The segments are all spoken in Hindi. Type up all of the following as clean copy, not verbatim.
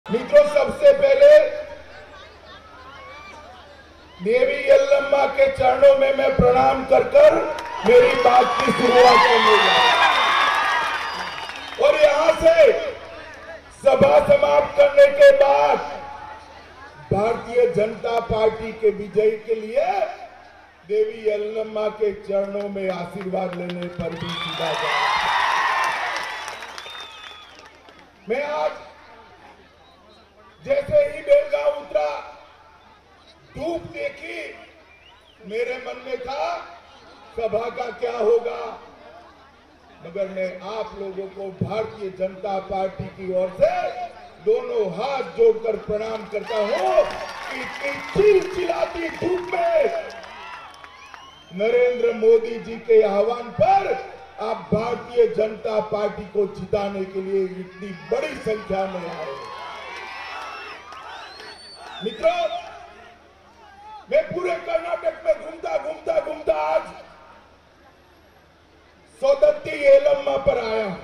मित्रों, सबसे पहले देवी यल्लम्मा के चरणों में मैं प्रणाम कर मेरी बात की शुरुआत करने लगा और यहां से सभा समाप्त करने के बाद भारतीय जनता पार्टी के विजय के लिए देवी यल्लम्मा के चरणों में आशीर्वाद लेने पर भी सीधा जाए। मैं आज जैसे ही बेलगांव उतरा, धूप देखी, मेरे मन में था सभा का क्या होगा, मगर मैं आप लोगों को भारतीय जनता पार्टी की ओर से दोनों हाथ जोड़कर प्रणाम करता हूं कि चिलचिलाती धूप में नरेंद्र मोदी जी के आह्वान पर आप भारतीय जनता पार्टी को जिताने के लिए इतनी बड़ी संख्या में आए। मित्रों, मैं पूरे कर्नाटक में घूमता आज सौदत्ती येलम्मा पर आया हूं।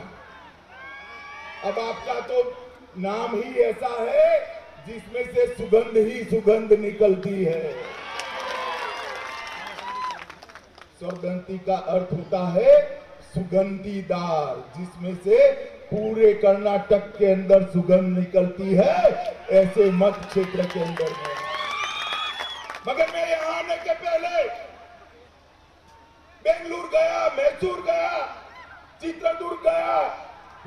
अब आपका तो नाम ही ऐसा है जिसमें से सुगंध ही सुगंध निकलती है। सौगंधी का अर्थ होता है सुगंधीदार, जिसमें से पूरे कर्नाटक के अंदर सुगंध निकलती है, ऐसे मत क्षेत्र के अंदर है। मगर मैं यहां आने के पहले बेंगलुरु गया, मैसूर गया, चित्रदुर्ग गया,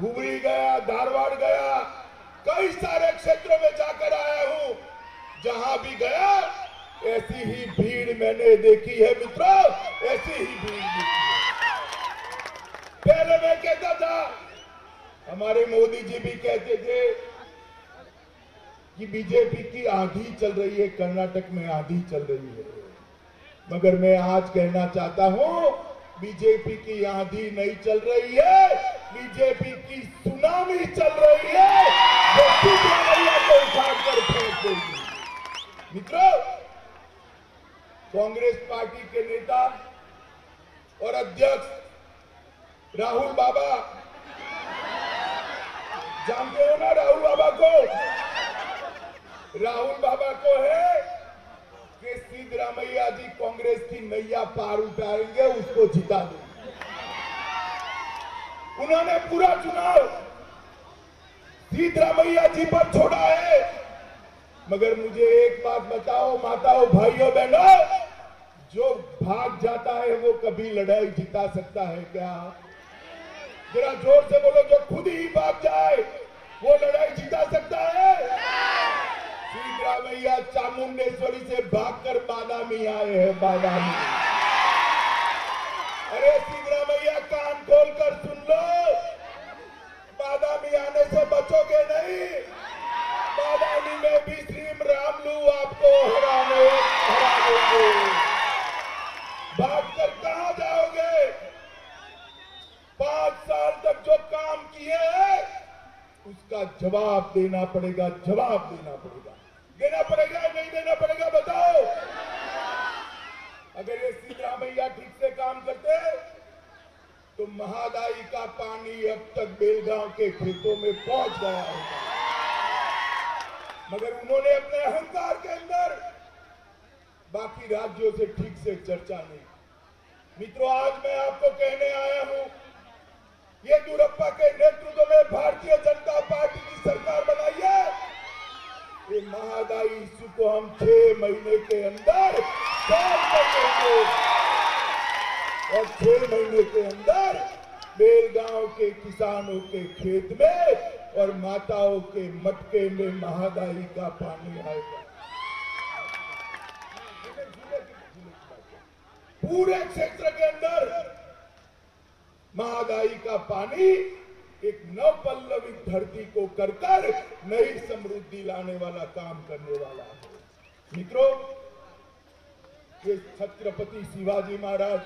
हुबली गया, धारवाड़ गया, कई सारे क्षेत्रों में जाकर आया हूं। जहां भी गया ऐसी ही भीड़ मैंने देखी है मित्रों, ऐसी ही भीड़ देखी है। पहले मैं कहता था, हमारे मोदी जी भी कहते थे कि बीजेपी की आंधी चल रही है, कर्नाटक में आंधी चल रही है, मगर मैं आज कहना चाहता हूं बीजेपी की आंधी नहीं चल रही है, बीजेपी की सुनामी चल रही है जो सिद्धरामैया को उठाकर फेंक देगी। मित्रों, कांग्रेस पार्टी के नेता और अध्यक्ष राहुल बाबा, जानते हो ना राहुल बाबा को? राहुल बाबा को है कि सिद्धरामैया जी कांग्रेस की नैया पार उतारेंगे, उसको जिता देंगे। उन्होंने पूरा चुनाव सिद्धरामैया जी पर छोड़ा है, मगर मुझे एक बात बताओ माताओं, भाइयों, बहनों, जो भाग जाता है वो कभी लड़ाई जिता सकता है क्या? जरा जोर से बोलो, जो खुद ही भाग जाए वो लड़ाई जिता सकता है? सिद्धरामैया चामुंडेश्वरी से भागकर बादामी आए हैं, बादामी। अरे सिद्धरामैया, कान खोलकर सुन लो, बादामी आने से बचोगे नहीं। बादामी में भी श्रीम रामलू आपको हराने भागकर कहां जाओगे? 5 साल तक जो काम किए हैं उसका जवाब देना पड़ेगा, जवाब देना पड़ेगा। देना पड़ेगा नहीं देना पड़ेगा, बताओ। अगर ये सिद्धरामैया ठीक से काम करते तो महादाई का पानी अब तक बेलगांव के खेतों में पहुंच गया होगा, मगर उन्होंने अपने अहंकार के अंदर बाकी राज्यों से ठीक से चर्चा नहीं। मित्रों, आज मैं आपको कहने आया हूं, येदियुरप्पा के नेतृत्व में भारतीय जनता पार्टी की सरकार बनाई है। ये महादाई इश्यू को हम 6 महीने के अंदर सॉल्व कर देंगे और 6 महीने के अंदर बेलगांव के किसानों के खेत में और माताओं के मटके में महादाई का पानी आएगा। पूरे क्षेत्र के अंदर महादाई का पानी एक नवपल्लवित धरती को कर नई समृद्धि लाने वाला काम करने वाला है। मित्रों, ये छत्रपति शिवाजी महाराज,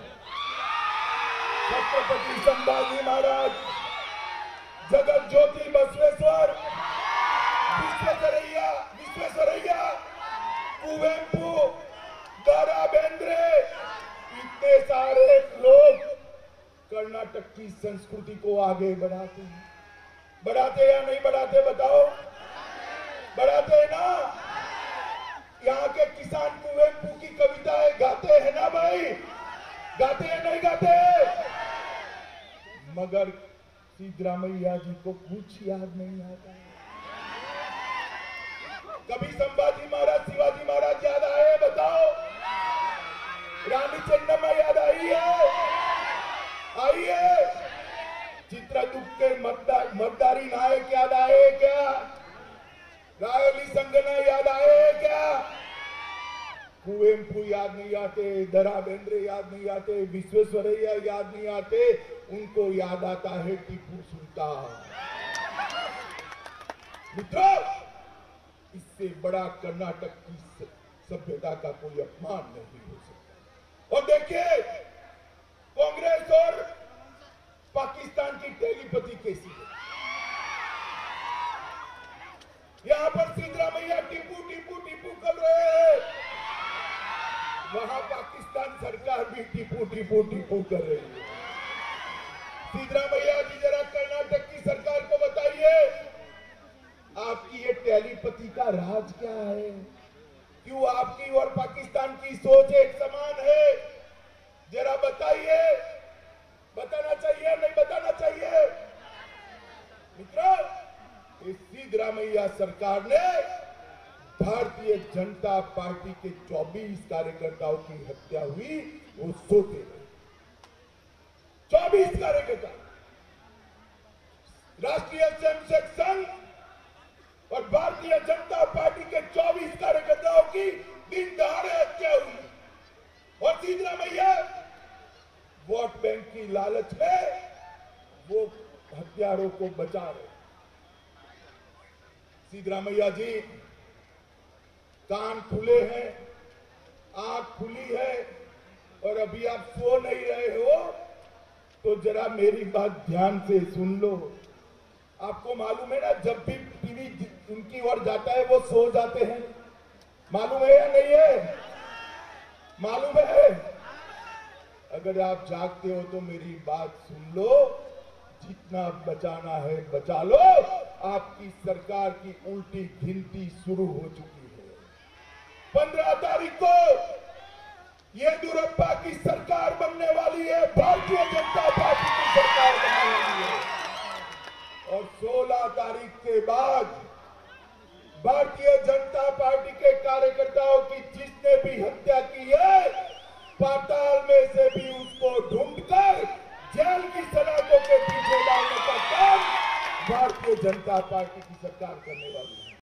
छत्रपति संभाजी महाराज, जगत ज्योति बसवेश्वर, विश्वेश्वरैया, कुवेंपु, दारा बेंद्रे, इतने सारे लोग कर्नाटक की संस्कृति को आगे बढ़ाते हैं। बढ़ाते या नहीं बढ़ाते, बताओ? बढ़ाते हैं ना? यहाँ के किसान कुवेंपू की कविताएं गाते हैं ना भाई? गाते हैं नहीं गाते? मगर सिद्धरामैया जी को कुछ याद नहीं आता। कभी संभाजी महाराज, शिवाजी महाराज याद आए? बताओ। रानी चन्नम्मा याद आई है? आई है? चित्रदुर्ग के मतदारी नायक याद आए क्या? रायोली संगना याद आए क्या? कुवेंपू याद नहीं आते, दरा बेंद्रे याद नहीं आते, विश्वेश्वरैया याद नहीं आते, उनको याद आता है टीपू सुल्तान। मित्रों, इससे बड़ा कर्नाटक की सभ्यता का कोई अपमान नहीं हो सकता। और देखिए, कांग्रेस और पाकिस्तान की टेलीपैथी कैसी है। यहां पर सिद्धरामैया टीपू टीपू टीपू कर रहे हैं, वहां पाकिस्तान सरकार भी टीपू टीपू टीपू कर रही है। सिद्धरामैया जी, जरा कर्नाटक की सरकार को बताइए, आपकी ये टेलीपैथी का राज क्या है? क्यों आपकी और पाकिस्तान की सोच एक समान है? जरा बताइए। बताना चाहिए नहीं बताना चाहिए? मित्रों, इस सिद्धरामैया सरकार ने भारतीय जनता पार्टी के 24 कार्यकर्ताओं की हत्या हुई, वो सोते रहे। 24 कार्यकर्ता, राष्ट्रीय स्वयंसेवक संघ और भारतीय जनता पार्टी के 24 कार्यकर्ताओं की दिन दहाड़े हत्या हुई। और सिद्धरामैया वोट बैंक की लालच में वो हत्यारों को बचा रहे। सिद्धरामैया जी, कान खुले हैं, आंख खुली है, और अभी आप सो नहीं रहे हो तो जरा मेरी बात ध्यान से सुन लो। आपको मालूम है ना, जब भी टीवी उनकी ओर जाता है वो सो जाते हैं। मालूम है या नहीं है? मालूम है? अगर आप जागते हो तो मेरी बात सुन लो, जितना बचाना है बचा लो। आपकी सरकार की उल्टी गिनती शुरू हो चुकी है। 15 तारीख को येदियुरप्पा की सरकार बनने वाली है, भारतीय जनता पार्टी की सरकार बनने वाली है। और 16 तारीख के बाद भारतीय जनता पार्टी के कार्यकर्ताओं की जिसने भी हत्या की है, पाताल में से भी उसको ढूंढकर जेल की सलाखों के पीछे डालने का काम भारतीय जनता पार्टी की सरकार करने वाली है।